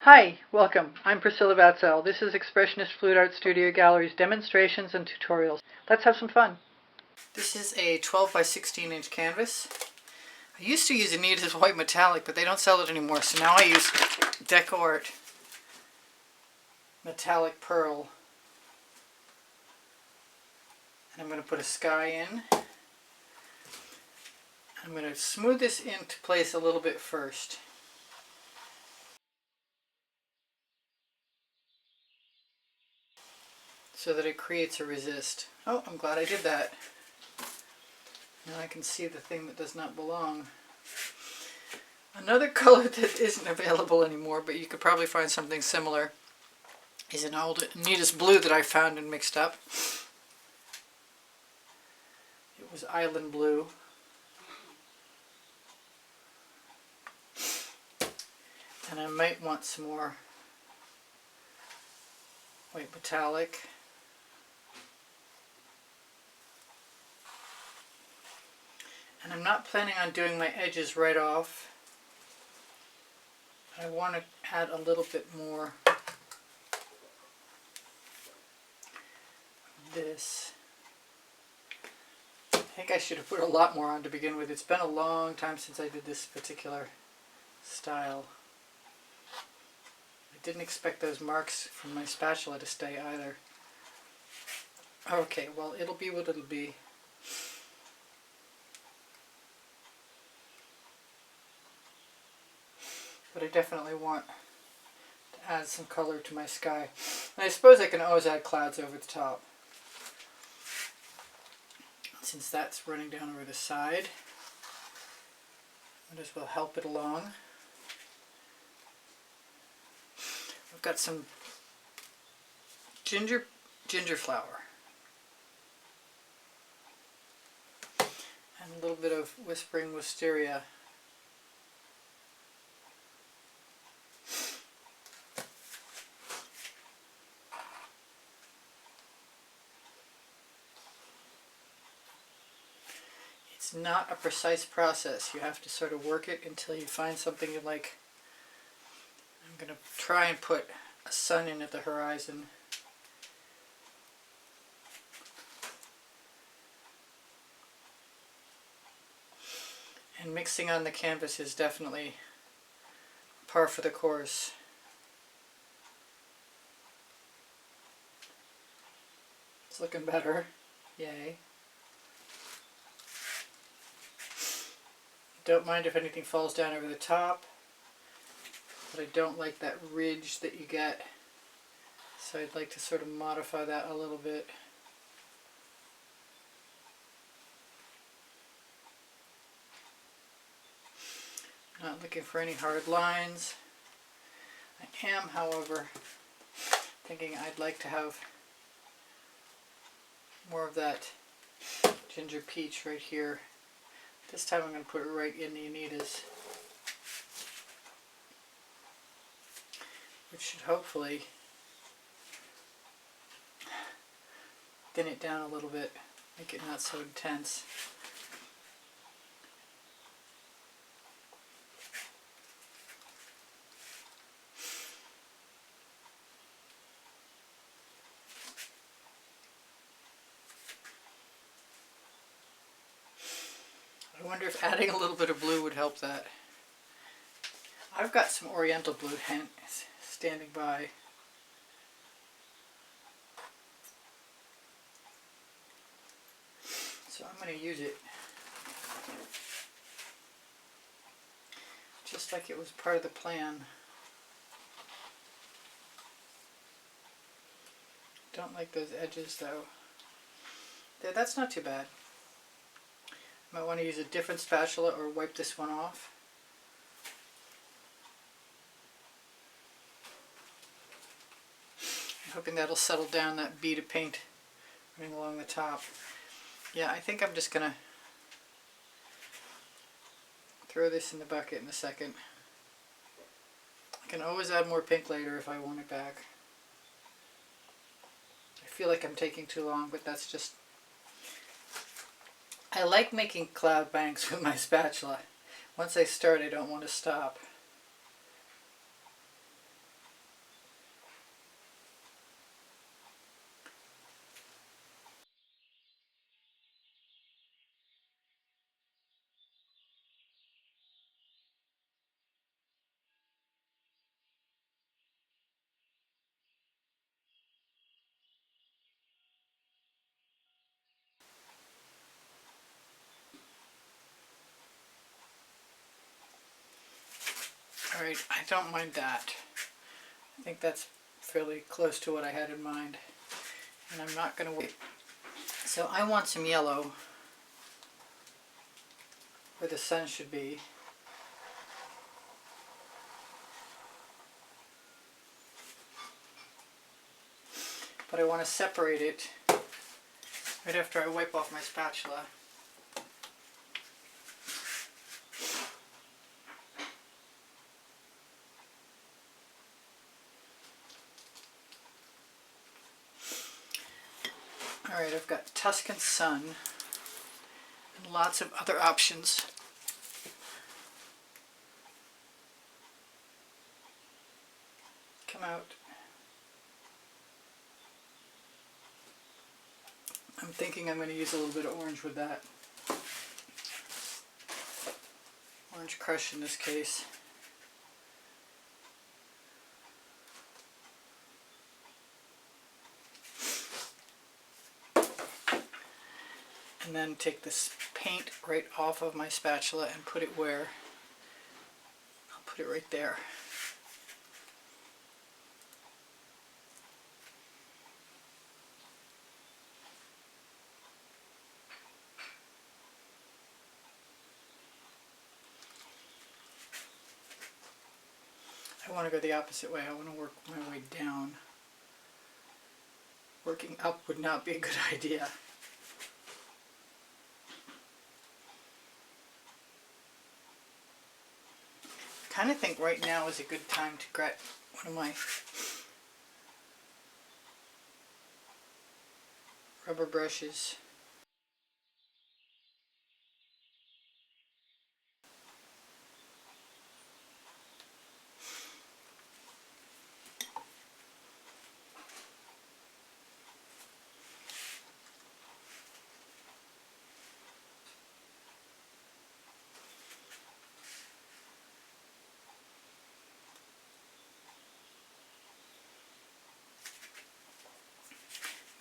Hi, welcome. I'm Priscilla Batzell. This is Expressionist Fluid Art Studio Gallery's demonstrations and tutorials. Let's have some fun. This is a 12 by 16 inch canvas. I used to use Anita's white metallic, but they don't sell it anymore, so now I use DecoArt metallic pearl. And I'm going to put a sky in. I'm going to smooth this into place a little bit first. So that it creates a resist. Oh, I'm glad I did that. Now I can see the thing that does not belong. Another color that isn't available anymore, but you could probably find something similar, is an old Anita's blue that I found and mixed up. It was Island Blue. And I might want some more white metallic. And I'm not planning on doing my edges right off. I want to add a little bit more of this. I think I should have put a lot more on to begin with. It's been a long time since I did this particular style. I didn't expect those marks from my spatula to stay either. Okay, well, it'll be what it'll be. But I definitely want to add some color to my sky. And I suppose I can always add clouds over the top, since that's running down over the side. Might as well help it along. I've got some ginger flower and a little bit of Whispering Wisteria. It's not a precise process. You have to sort of work it until you find something you like. I'm going to try and put a sun in at the horizon. And mixing on the canvas is definitely par for the course. It's looking better. Yay. Don't mind if anything falls down over the top, but I don't like that ridge that you get, so I'd like to sort of modify that a little bit. Not looking for any hard lines. I am, however, thinking I'd like to have more of that ginger peach right here. This time I'm going to put it right in the Anita's, which should hopefully thin it down a little bit, make it not so intense. I wonder if adding a little bit of blue would help that. I've got some Oriental blue standing by. So I'm going to use it just like it was part of the plan. Don't like those edges though. There, that's not too bad. Might want to use a different spatula or wipe this one off. I'm hoping that'll settle down that bead of paint running along the top. Yeah, I think I'm just going to throw this in the bucket in a second. I can always add more pink later if I want it back. I feel like I'm taking too long, but that's just... I like making cloud banks with my spatula. Once I start, I don't want to stop. Alright, I don't mind that. I think that's fairly close to what I had in mind. And I'm not going to wait. So I want some yellow where the sun should be. But I want to separate it right after I wipe off my spatula. Alright, I've got Tuscan Sun and lots of other options. Come out. I'm thinking I'm going to use a little bit of orange with that. Orange Crush in this case. And then take this paint right off of my spatula and put it where? I'll put it right there. I want to go the opposite way. I want to work my way down. Working up would not be a good idea. I kind of think right now is a good time to grab one of my rubber brushes.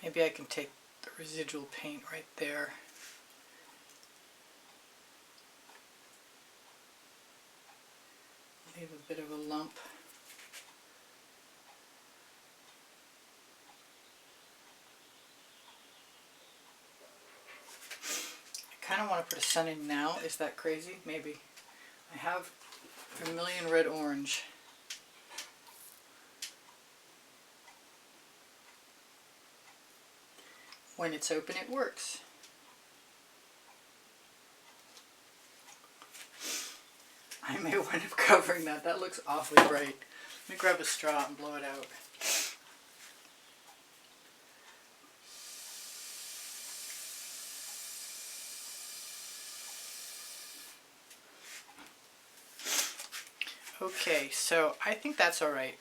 Maybe I can take the residual paint right there. Leave a bit of a lump. I kind of want to put a sun in now. Is that crazy? Maybe. I have Vermilion Red Orange. When it's open, it works. I may wind up covering that. That looks awfully bright. Let me grab a straw and blow it out. Okay, so I think that's all right.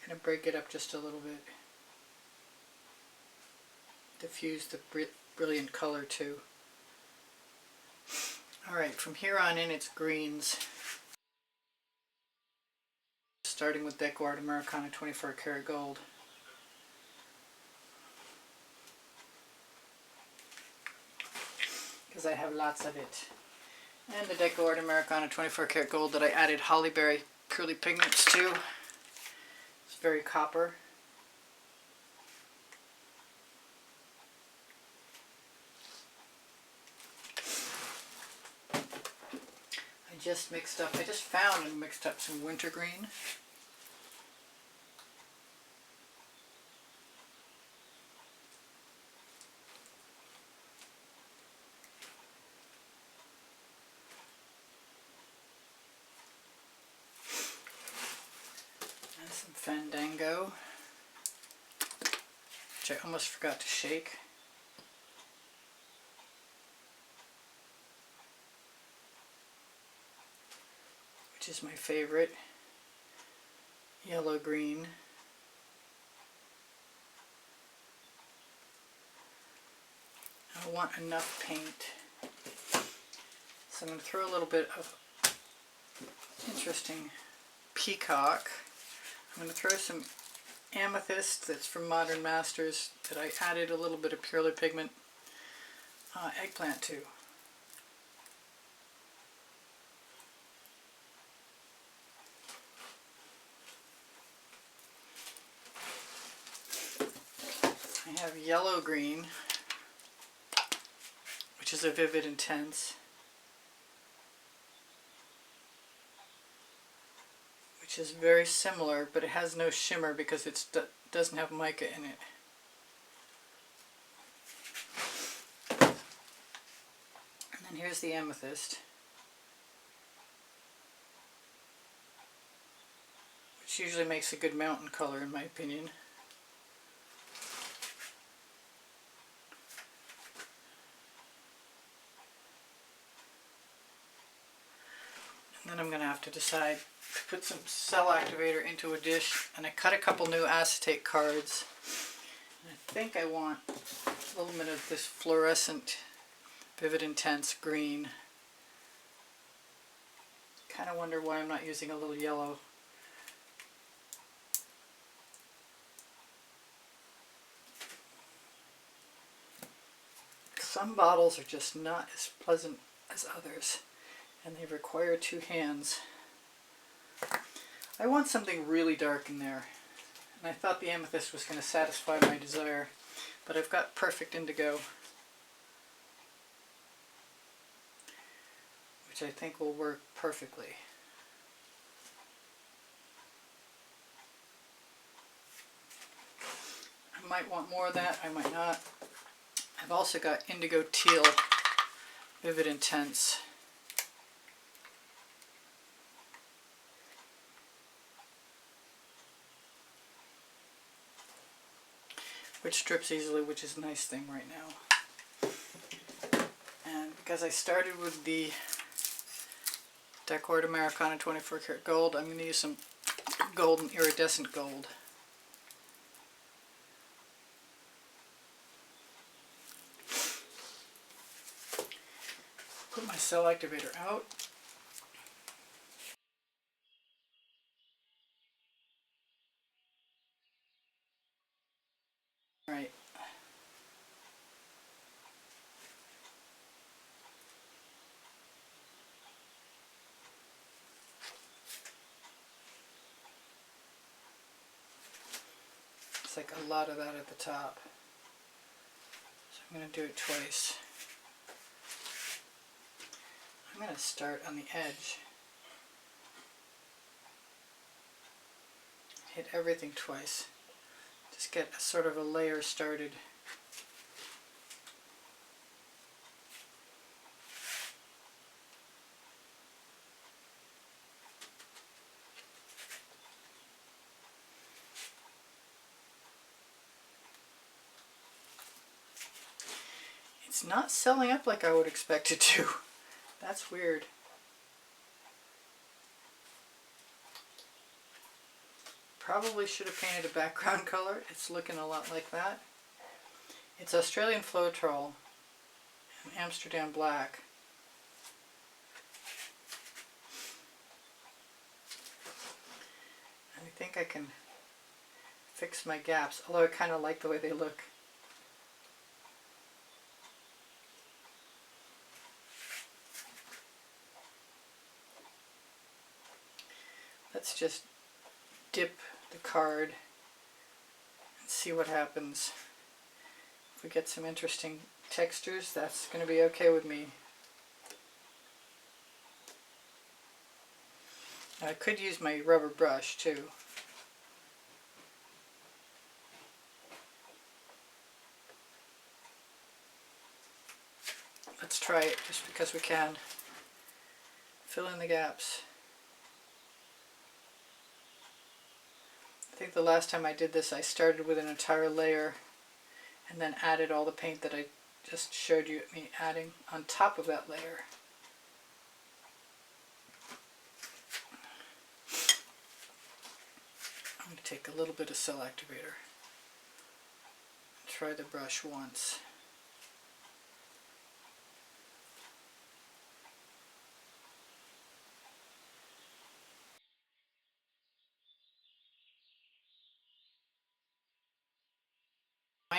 I'm going to break it up just a little bit. Diffuse the brilliant color too. Alright, from here on in it's greens. Starting with Decor Americana 24 karat gold. Because I have lots of it. And the Decor Americana 24 karat gold that I added Hollyberry Curly Pigments to. It's very copper. I just found and mixed up some wintergreen. And some Fandango, which I almost forgot to shake. Which is my favorite. Yellow green. I want enough paint. So I'm going to throw a little bit of interesting peacock. I'm going to throw some amethyst that's from Modern Masters that I added a little bit of Purely Pigment eggplant to. I have yellow green, which is a Vivid Intense, which is very similar, but it has no shimmer because it doesn't have mica in it. And then here's the amethyst, which usually makes a good mountain color in my opinion. And then I'm going to have to decide to put some cell activator into a dish, and I cut a couple new acetate cards. And I think I want a little bit of this fluorescent Vivid Intense green. Kind of wonder why I'm not using a little yellow. Some bottles are just not as pleasant as others, and they require two hands. I want something really dark in there, and I thought the amethyst was going to satisfy my desire, but I've got Perfect Indigo, which I think will work perfectly. I might want more of that, I might not. I've also got Indigo Teal Vivid Intense. Which drips easily, which is a nice thing right now. And because I started with the Decor Americana 24 karat gold, I'm going to use some golden iridescent gold. Put my cell activator out. Right. It's like a lot of that at the top. So I'm going to do it twice. I'm going to start on the edge. Hit everything twice. Just get a sort of a layer started. It's not selling up like I would expect it to. That's weird. Probably should have painted a background color. It's looking a lot like that. It's Australian Floetrol and Amsterdam Black. And I think I can fix my gaps, although I kind of like the way they look. Let's just dip the card and see what happens. If we get some interesting textures, that's going to be okay with me. I could use my rubber brush too. Let's try it just because we can. Fill in the gaps. I think the last time I did this I started with an entire layer and then added all the paint that I just showed you me adding on top of that layer. I'm going to take a little bit of cell activator. Try the brush once.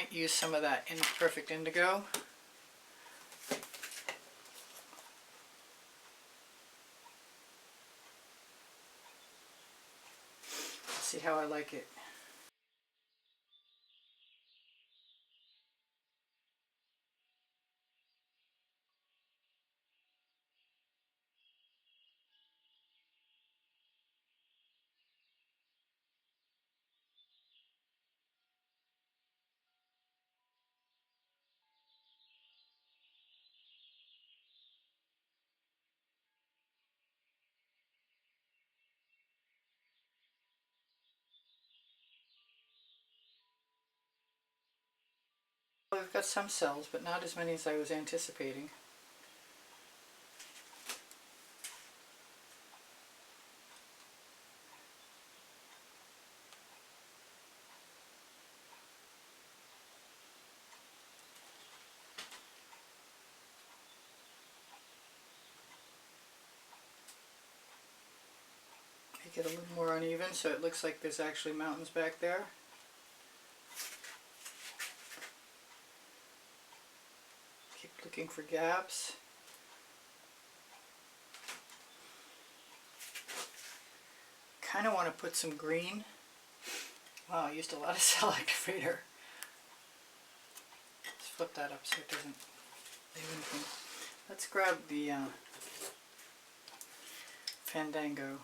might use some of that in Perfect Indigo. Let's see how I like it. We've got some cells, but not as many as I was anticipating. Make it a little more uneven so it looks like there's actually mountains back there. Keep looking for gaps. Kind of want to put some green. Wow, I used a lot of cell activator. Let's flip that up so it doesn't leave anything. Let's grab the Fandango.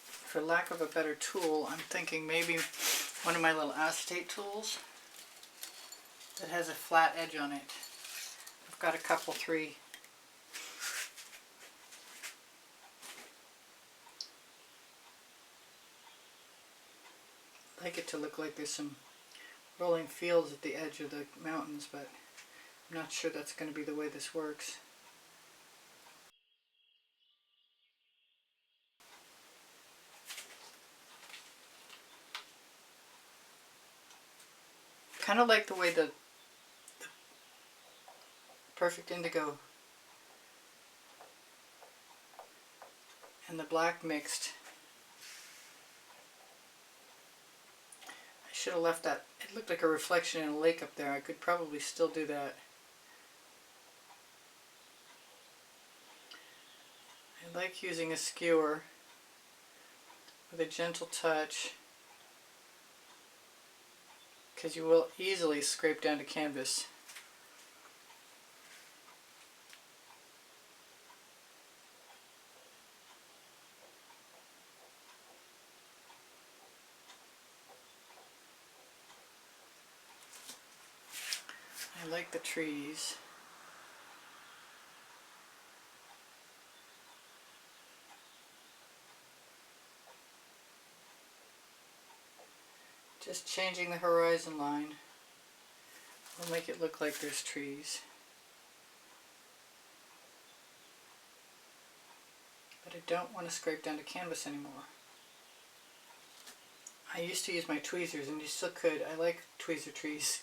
For lack of a better tool, I'm thinking maybe one of my little acetate tools that has a flat edge on it. I've got a couple, 3. I like it to look like there's some rolling fields at the edge of the mountains, but I'm not sure that's going to be the way this works. Kind of like the way the Perfect Indigo and the black mixed. I should have left that. It looked like a reflection in a lake up there. I could probably still do that. I like using a skewer with a gentle touch, because you will easily scrape down to canvas. I like the trees. Just changing the horizon line will make it look like there's trees. But I don't want to scrape down to canvas anymore. I used to use my tweezers, and you still could. I like tweezer trees.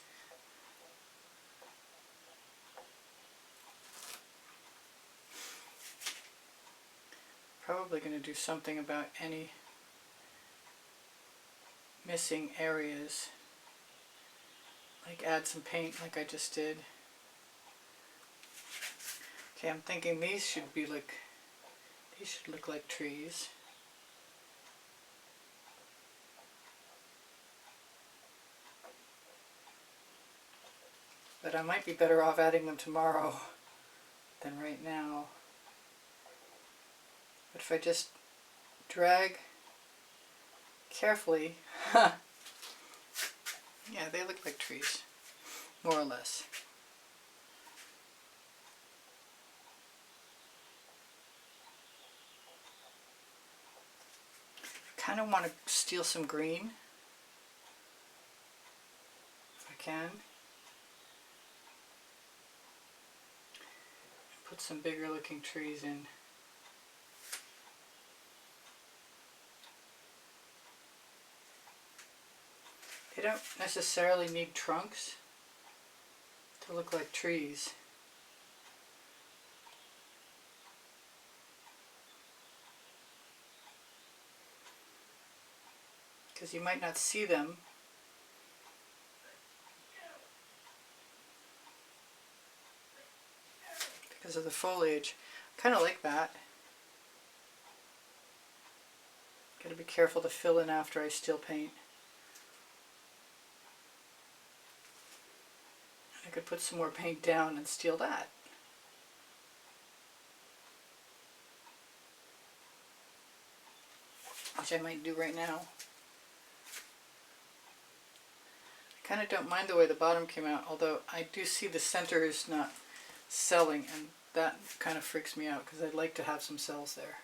Probably going to do something about any missing areas, like add some paint like I just did. Okay, I'm thinking these should look like trees. But I might be better off adding them tomorrow than right now. But if I just drag carefully, yeah, they look like trees, more or less. I kind of want to steal some green, if I can. Put some bigger looking trees in. They don't necessarily need trunks, to look like trees. Because you might not see them because of the foliage. Kind of like that. Got to be careful to fill in after I still paint. I could put some more paint down and steal that. Which I might do right now. I kind of don't mind the way the bottom came out, although I do see the center is not selling, and that kind of freaks me out because I'd like to have some cells there.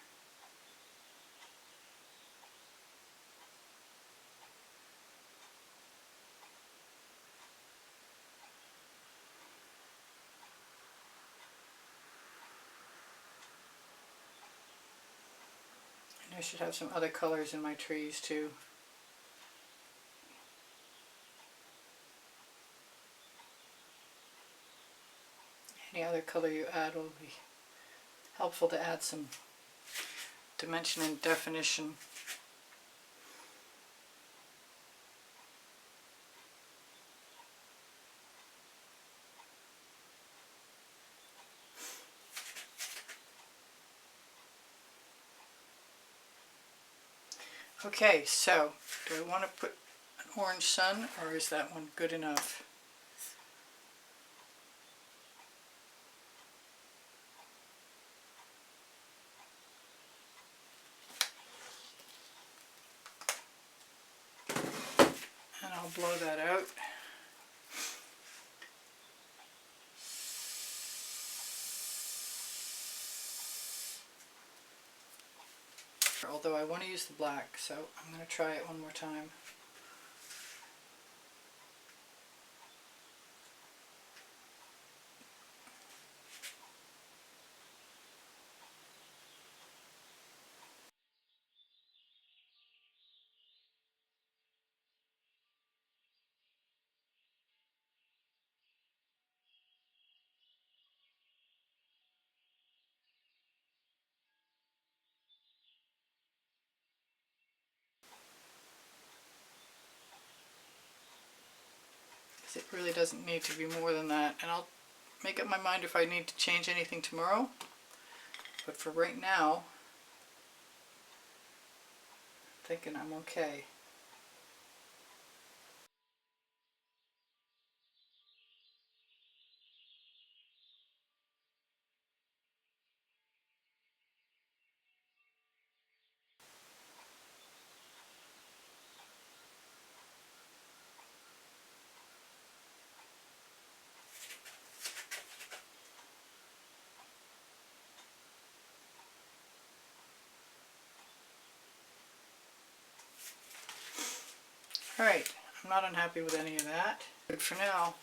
And I should have some other colors in my trees too. Any other color you add will be helpful to add some dimension and definition. Okay, so do I want to put an orange sun, or is that one good enough? And I'll blow that out. Although I want to use the black, so I'm going to try it one more time. It really doesn't need to be more than that, and I'll make up my mind if I need to change anything tomorrow, but for right now I'm thinking I'm okay. Alright, I'm not unhappy with any of that. Good for now.